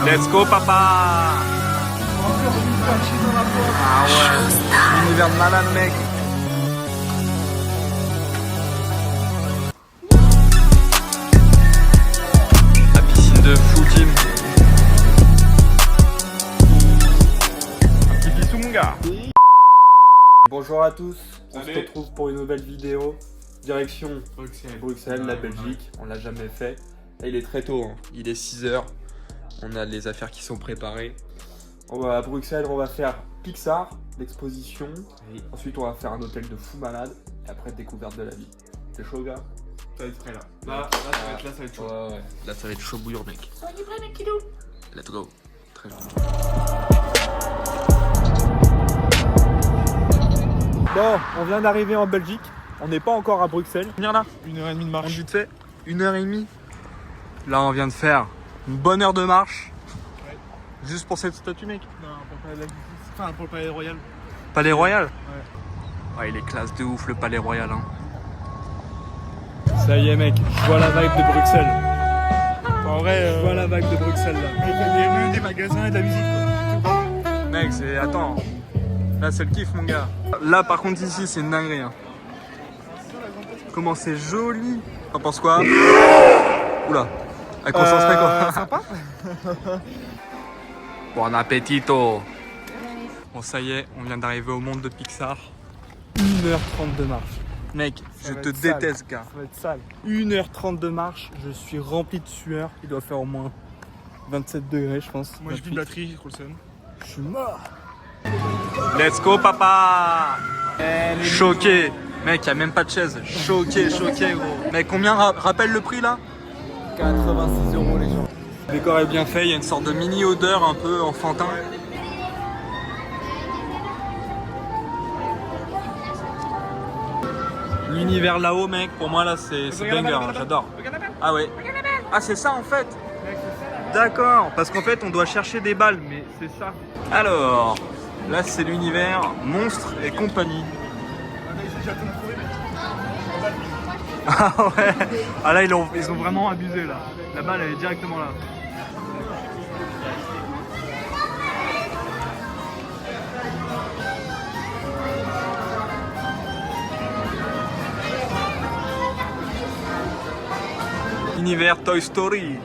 Let's go papa. Ah ouais, univers de malade mec. La piscine de Fujin. Un petit bisou mon gars. Bonjour à tous, on Salut. se retrouve pour une nouvelle vidéo. Direction Bruxelles, la Ouais, Belgique, on l'a jamais fait. Là, il est très tôt, hein. Il est 6h, on a les affaires qui sont préparées. On va à Bruxelles, on va faire Pixar, l'exposition. Ensuite, on va faire un hôtel de fou malade. Et après, découverte de la vie. T'es chaud, gars? Ça va être prêt là. Là, ça va être chaud. Ouais. Là, ça va être chaud bouillant, mec. Soyez prêts, mes kiddos. Let's go. Très chaud. Bon, on vient d'arriver en Belgique. On n'est pas encore à Bruxelles. Viens là. 1h30 de marche. Vite fait, 1h30. Là, on vient de faire une bonne heure de marche. Ouais. Juste pour cette statue, mec. Non, pour le palais de la justice. Enfin, pour le palais royal. Palais Royal. Ouais, il est classe de ouf, le Palais Royal. Hein. Ça y est, mec, je vois la vibe de Bruxelles. En vrai, Je vois la vibe de Bruxelles, là. il y a des rues, des magasins et de la musique, quoi. Mec, c'est. Attends. Là, c'est le kiff, mon gars. Là, par contre, ici, c'est une dinguerie. Hein. Comment c'est joli. T'en penses quoi? Oula. Elle concentre quoi? Sympa. Bon appétito. Bon, ça y est, on vient d'arriver au monde de Pixar. 1h30 de marche. Mec, Ça je va te être sale. déteste, gars. Ça va être sale. 1h30 de marche, je suis rempli de sueur. Il doit faire au moins 27 degrés, je pense. Moi, j'ai plus de batterie, j'ai trop le seum. Je suis mort. Let's go, papa. Choqué. Mec, y a même pas de chaise. Choqué, gros. Mec, combien rappelle le prix, là? 86 € les gens. Le décor est bien fait, il y a une sorte de mini odeur un peu enfantin. L'univers là-haut, mec, pour moi là c'est banger, hein, j'adore. Ah ouais. Ah c'est ça en fait. D'accord, parce qu'en fait on doit chercher des balles, mais c'est ça. Alors, là c'est l'univers monstres et compagnie. Ah ouais. Ah là ils ont vraiment abusé là. La balle elle est directement là. Univers Toy Story.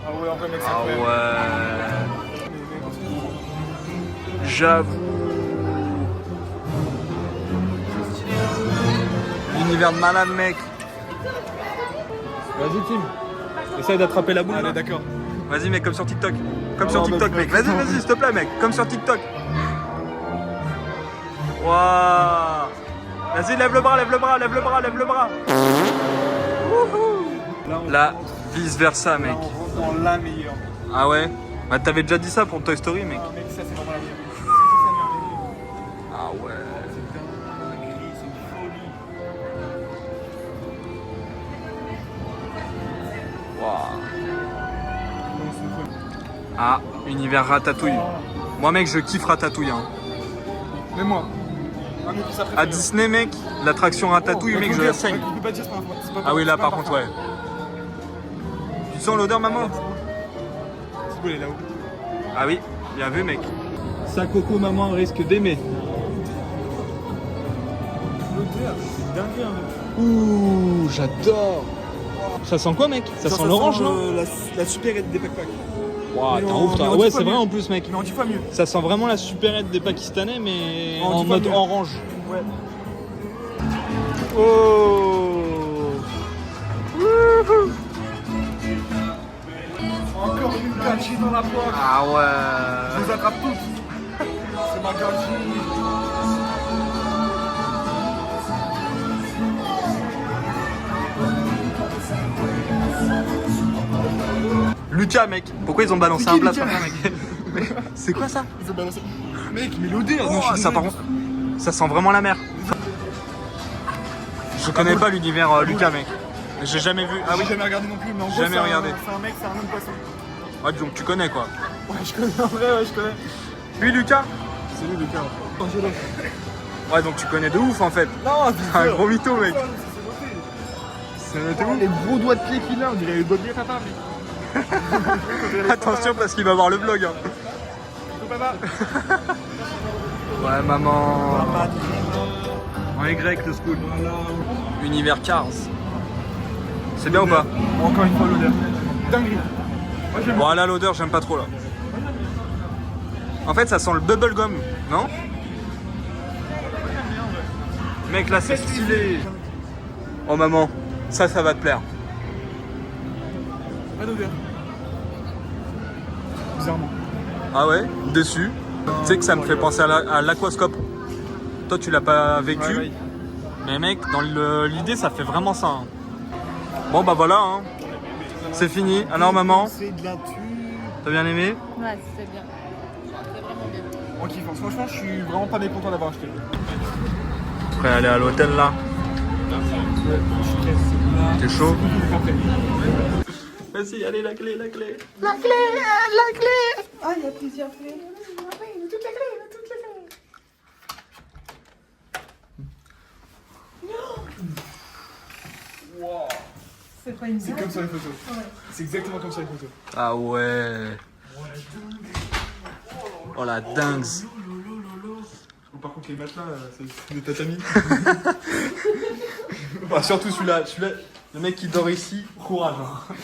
Ah ouais, en vrai, mec, c'est Ah incroyable. ouais. J'avoue. L'univers de malade mec. Vas-y, Tim. Essaye d'attraper la boule. Allez, là. d'accord. Vas-y mec, comme sur TikTok. Comme Ah sur non, TikTok mais- mec. Vas-y, s'il te plaît mec. Comme sur TikTok. Waouh. Vas-y, lève le bras. Là, on, Là, vice versa mec. Là, on rentre dans la meilleure. Ah ouais. Bah t'avais déjà dit ça pour Toy Story mec. Ah, mec, ça, c'est vraiment la meilleure. Ça, Ah ouais. c'est dingue, c'est une folie. Waouh. Non, c'est une folie. Ah, univers Ratatouille. Moi mec, je kiffe Ratatouille. Hein. Mais moi, un de mes ça À préféré. Disney mec, l'attraction Ratatouille mec, je la saigne. Je peux pas dire, c'est pas Ah oui là c'est pas par contre parfait. ouais. Tu sens l'odeur maman? C'est beau, elle est là-haut. Ah oui, bien vu mec. Ça, Coco, maman risque d'aimer. L'odeur, c'est dingue, hein, mec. Ouh, j'adore. Ça sent quoi, mec? Ça sent l'orange, non? La supérette des backpacks. Waouh, mais t'es un en- ouf, toi. mais en Ouais, 10 c'est fois vrai mieux. en plus, mec. Mais on dit pas mieux. Ça sent vraiment la supérette des Pakistanais, mais En en 10 fois mode mieux. orange. Ouais. Oh. Encore une gâchis dans la poire. Ah Je ouais. les attrape toutes. C'est ma gâchis. Lucas mec, pourquoi ils ont balancé C'est un qui, plat Lucas sur ça mec? Mais c'est quoi ça? Ils ont balancé. Mec, mais l'odeur. Oh, non, je suis ça désolé. par contre, ça sent vraiment la mer. Je connais pas l'univers Lucas mec. J'ai jamais vu. Ah oui. J'ai jamais regardé non plus, mais en gros, Jamais c'est un- regardé. C'est un mec, c'est un homme poisson. Ouais, donc tu connais quoi. Ouais, je connais en vrai, ouais, je connais. Lui Lucas? C'est lui, Lucas. Angelo. Ouais, donc tu connais de ouf en fait. Non, Un gros mytho mec. C'est noté. C'est noté où? Les gros doigts de pied qu'il a, on dirait les doigts de pied papa, mec. Attention parce qu'il va voir le vlog. Hein. Ouais, maman. En Y, le school. Univers Cars. C'est bien ou pas? Encore une fois l'odeur. Dinguerie. Bon, là, l'odeur, j'aime pas trop là. En fait, ça sent le bubblegum, non? Mec, là, c'est stylé. Oh, maman, ça va te plaire. Pas d'odeur. Bizarrement. Ah ouais? Déçu. Tu sais que ça me fait penser à l'aquascope. Toi, tu l'as pas vécu. Ouais. Mais mec, dans l'idée, ça fait vraiment ça. Hein. Bon, bah voilà. Hein. C'est fini. Alors, maman, C'est de la tue. t'as bien aimé? Ouais, c'était bien. C'était vraiment bien. On kiffe. Franchement, je suis vraiment pas mécontent d'avoir acheté. Prêt à aller à l'hôtel là? T'es chaud? Vas-y, allez, la clé. Ah, il y a plusieurs clés. C'est pas une C'est comme sur les photos. Ouais. C'est exactement comme sur les photos. Ah ouais. Oh la dingue. Bon, par contre, les matelas, c'est des tatamis. Bah, surtout celui-là, le mec qui dort ici, courage. Hein.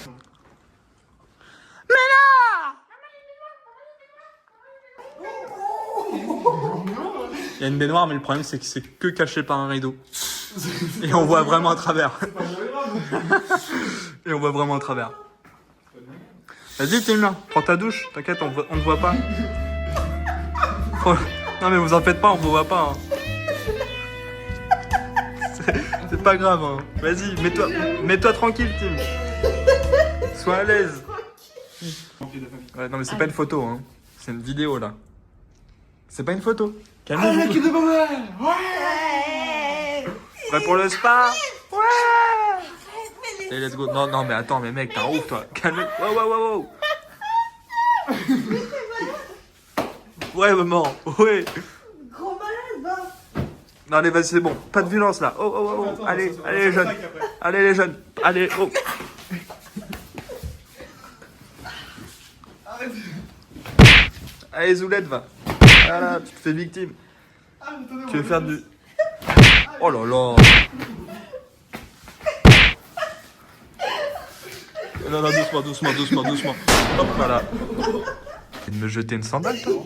Il y a une baignoire, mais le problème c'est que c'est que caché par un rideau. Et on voit vraiment à travers. Et on voit vraiment à travers. Vas-y Tim, prends ta douche, t'inquiète, on ne voit pas. Non mais vous en faites pas, on vous voit pas. Hein. C'est pas grave, hein. Vas-y, mets-toi tranquille Tim. Sois à l'aise. Ouais, non mais c'est pas une photo, hein. C'est une vidéo là. C'est pas une photo. Calmez-vous. l'équipe de Bobel. Prêt pour le spa? Ouais. Allez, let's go. Non, mais attends, mais mec, t'es un ouf, toi. Calme. Wow. Ouais, maman. Ouais. Gros malade, va. Non, allez, vas-y, c'est bon. Pas de violence, là. Oh. Attends, Allez, ça allez, les jeunes. sac après. Allez, les jeunes. Allez, oh. Arrête. Allez, Zoulette, va. Voilà, tu te fais victime. Tu veux faire du... Oh là là. Non, doucement. Hop, voilà. Et de me jeter une sandale, toi.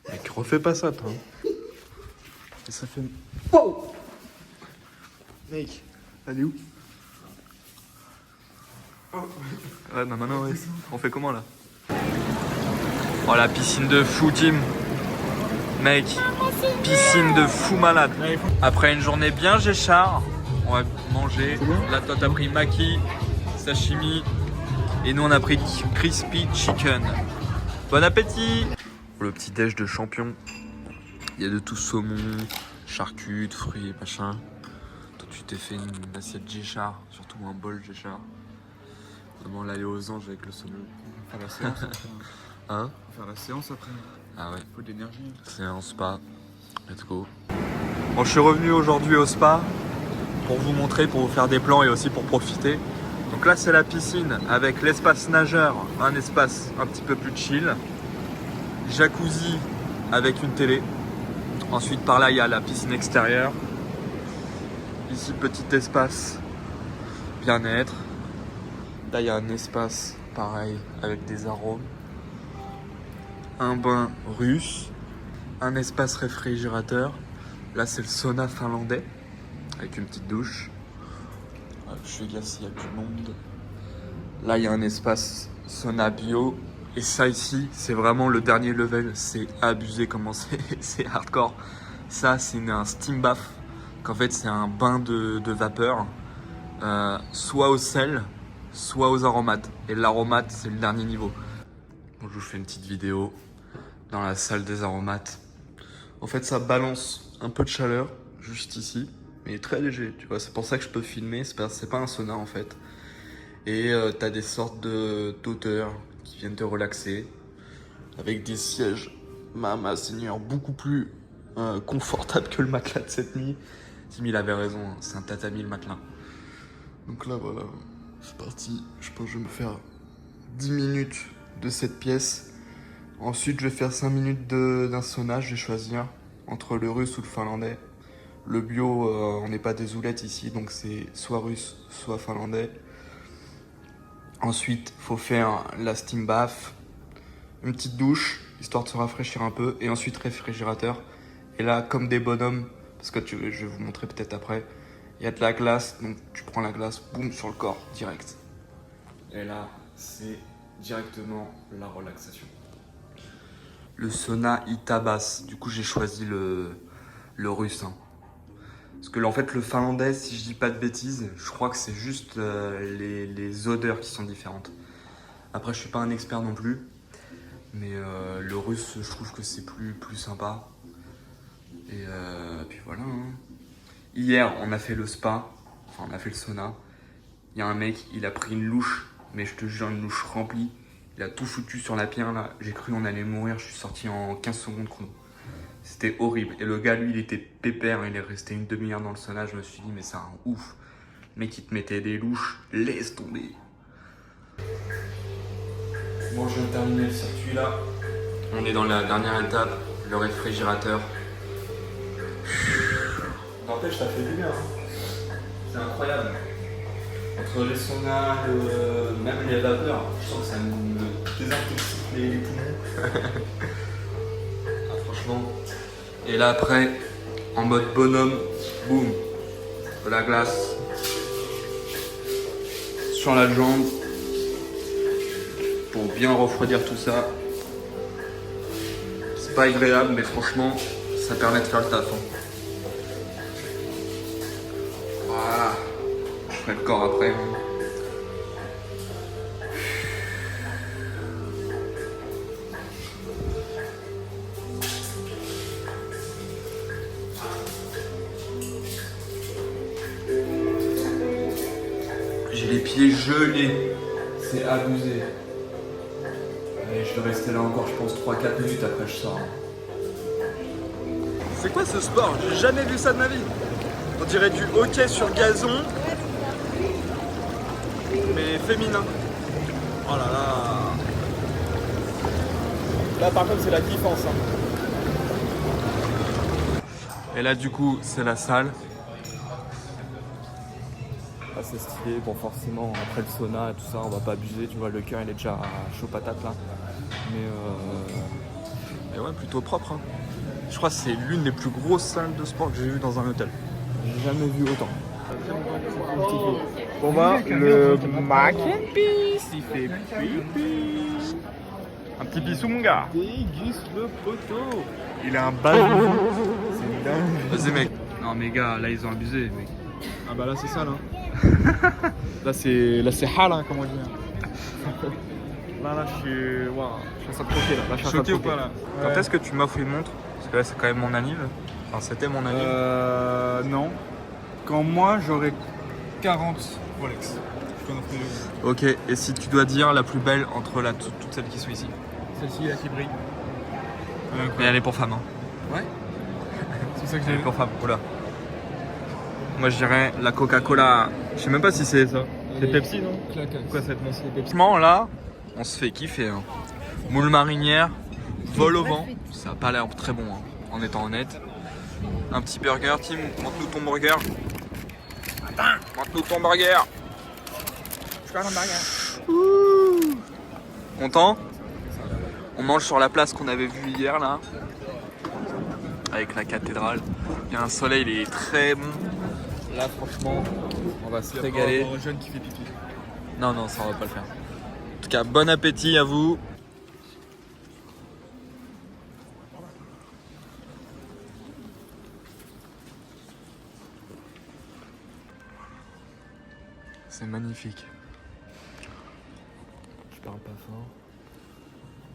Mec, refais pas ça, toi. Et ça fait... Wow. Mec, elle est où? Ouais, non, ouais. On fait comment, là? Oh, la piscine de fou, Tim. Mec, piscine de fou malade. Après une journée bien géchard, on va manger. Là, toi, t'as pris maki, sashimi. Et nous, on a pris crispy chicken. Bon appétit! Pour le petit déj de champion, il y a de tout: saumon, charcutes, fruits, machin. Toi, tu t'es fait une assiette géchard, surtout un bol géchard. Vraiment, là, aller aux anges avec le saumon. Faire la séance après. Hein? Faire la séance après. Ah ouais. Faut de l'énergie. C'est un spa. Let's go. Bon, je suis revenu aujourd'hui au spa pour vous montrer, pour vous faire des plans et aussi pour profiter. Donc là, c'est la piscine avec l'espace nageur, un espace un petit peu plus chill. Jacuzzi avec une télé. Ensuite, par là, il y a la piscine extérieure. Ici, petit espace bien-être. Là, il y a un espace pareil avec des arômes. Un bain russe, un espace réfrigérateur. Là, c'est le sauna finlandais avec une petite douche. Je suis glacé, il y a du monde. Là, il y a un espace sauna bio. Et ça ici, c'est vraiment le dernier level. C'est abusé comment c'est hardcore. Ça, c'est un steam bath. Qu'en fait, c'est un bain de vapeur. Soit au sel, soit aux aromates. Et l'aromate, c'est le dernier niveau. Bon, je vous fais une petite vidéo dans la salle des aromates. En fait, ça balance un peu de chaleur juste ici, mais très léger, tu vois. C'est pour ça que je peux filmer. C'est pas un sauna en fait. Et t'as des sortes d'auteurs qui viennent te relaxer avec des sièges, ma seigneur, beaucoup plus confortables que le matelas de cette nuit. Tim, il avait raison, hein, c'est un tatami le matelas. Donc là, voilà, c'est parti. Je pense que je vais me faire 10 minutes de cette pièce. Ensuite, je vais faire 5 minutes d'un sauna. Je vais choisir entre le russe ou le finlandais. Le bio, on n'est pas des oulettes ici, donc c'est soit russe, soit finlandais. Ensuite, faut faire la steam bath, une petite douche, histoire de se rafraîchir un peu, et ensuite réfrigérateur. Et là, comme des bonhommes, parce que je vais vous montrer peut-être après, il y a de la glace, donc tu prends la glace, boum, sur le corps, direct. Et là, c'est directement la relaxation. Le sauna, il tabasse. Du coup, j'ai choisi le russe. Hein. Parce que en fait, le finlandais, si je dis pas de bêtises, je crois que c'est juste les odeurs qui sont différentes. Après, je suis pas un expert non plus. Mais le russe, je trouve que c'est plus sympa. Et puis voilà. Hein. Hier, on a fait le spa. Enfin, on a fait le sauna. Il y a un mec, il a pris une louche. Mais je te jure, une louche remplie. Il a tout foutu sur la pierre là. J'ai cru on allait mourir. Je suis sorti en 15 secondes chrono. C'était horrible. Et le gars, lui, il était pépère. Il est resté une demi-heure dans le sauna. Je me suis dit, mais c'est un ouf. Le mec, il te mettait des louches. Laisse tomber. Bon, je viens de terminer le circuit là. On est dans la dernière étape, le réfrigérateur. N'empêche, ça fait du bien. Hein. C'est incroyable. Entre les saunas, même les vapeurs, je sens que ça me désintoxique les poumons. Ah, franchement. Et là après, en mode bonhomme, boum, de la glace sur la jambe pour bien refroidir tout ça. C'est pas agréable, mais franchement, ça permet de faire le taf. Hein. Voilà. Je ferai le corps après. Hein. J'ai les pieds gelés. C'est abusé. Allez, je vais rester là encore, je pense, 3-4 minutes après je sors. C'est quoi ce sport? J'ai jamais vu ça de ma vie. On dirait du hockey sur gazon, mais féminin. Oh là là. Là par contre c'est la kiffance. Hein. Et là du coup c'est la salle. Ah, c'est stylé. Bon forcément après le sauna et tout ça on va pas abuser. Tu vois le cœur il est déjà chaud patate là. Mais ouais plutôt propre. Hein. Je crois que c'est l'une des plus grosses salles de sport que j'ai vues dans un hôtel. J'ai jamais vu autant. Bon bah, le mac and peace, il fait pipi. Un petit bisou mon gars. Déguste le poteau. Il a un bas. C'est une dingue. Vas-y mec. Non mais gars, là ils ont abusé mec. Ah bah là c'est ça là. Là c'est hal hein, comme on dit. Là je suis. Waouh, je suis choqué là. Je suis choqué ou pas là? Quand est-ce que tu m'offres une montre? Parce que là c'est quand même mon anniv. Enfin c'était mon anniv. Non. Quand moi j'aurai 40 Rolex, je t'en offrirai une. Ok, et si tu dois dire la plus belle entre toutes celles qui sont ici? Celle-ci là qui brille. Mais elle est pour femme hein. Ouais. C'est ça que Elle j'ai est pour femme, oula. Moi je dirais la Coca-Cola. Je sais même pas si c'est ça. C'est Pepsi non? Quoi cette montre? Franchement là, on se fait kiffer hein. Moule marinière, vol au vent. Ça a pas l'air très bon hein, en étant honnête. Un petit burger, Tim, montre-nous ton burger. Montre-nous ton burger. Je veux un burger. Ouh. Content? On mange sur la place qu'on avait vue hier là. Avec la cathédrale. Il y a un soleil, il est très bon. Là franchement, on va se régaler. Un jeune qui fait pipi. Non, non, ça on va pas le faire. En tout cas, bon appétit à vous. C'est magnifique. Je parle pas fort.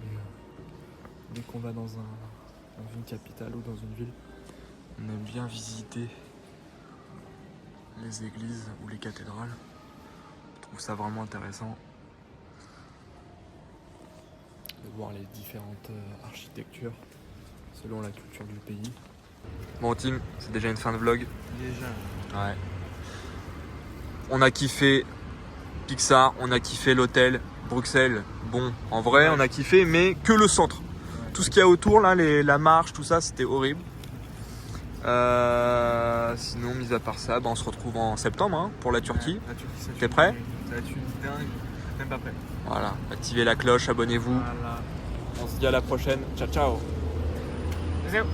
Mais dès qu'on va dans une capitale ou dans une ville, on aime bien visiter les églises ou les cathédrales. Je trouve ça vraiment intéressant de voir les différentes architectures selon la culture du pays. Bon Tim, c'est déjà une fin de vlog. Déjà. Ouais. On a kiffé Pixar, on a kiffé l'hôtel, Bruxelles, bon, en vrai, on a kiffé, mais que le centre. Tout ce qu'il y a autour, là, la marche, tout ça, c'était horrible. Sinon, mis à part ça, on se retrouve en septembre hein, pour la Turquie. La Turquie, ça T'es prêt? Ça va être une dingue. Même pas prêt. Voilà, activez la cloche, abonnez-vous. Voilà. On se dit à la prochaine. Ciao, ciao. Bisous.